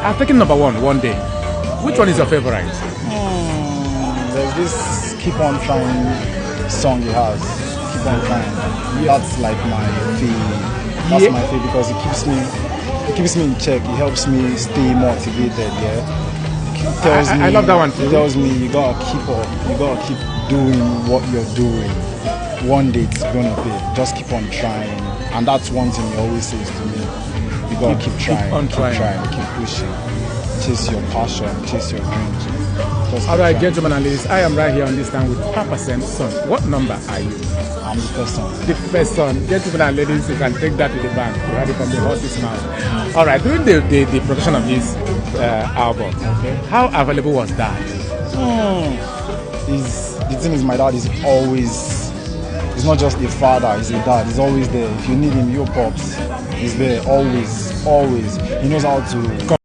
I've taken number one day. Which one is your favorite? There's this "Keep on Trying" song he has. Keep on trying. That's like my fave. That's my fave because it keeps me in check. It helps me stay motivated. Yeah. I love that one too. It tells me you gotta keep up. You gotta keep doing what you're doing. One day it's gonna pay. Just keep on trying. And that's one thing he always says to me. You gotta keep trying. Keep pushing. Chase your passion. Chase your dreams. Alright, gentlemen and ladies, I am right here on this stand with Papa Sem's son. What number are you? I'm the first son. The first son. Gentlemen and ladies, you can take that to the bank. You had it from the horse's mouth. Alright, during the production of this album, okay, how available was Dad? The thing is, my dad is always, he's not just a father, he's a dad. He's always there. If you need him, your pops, he's there always. He knows how to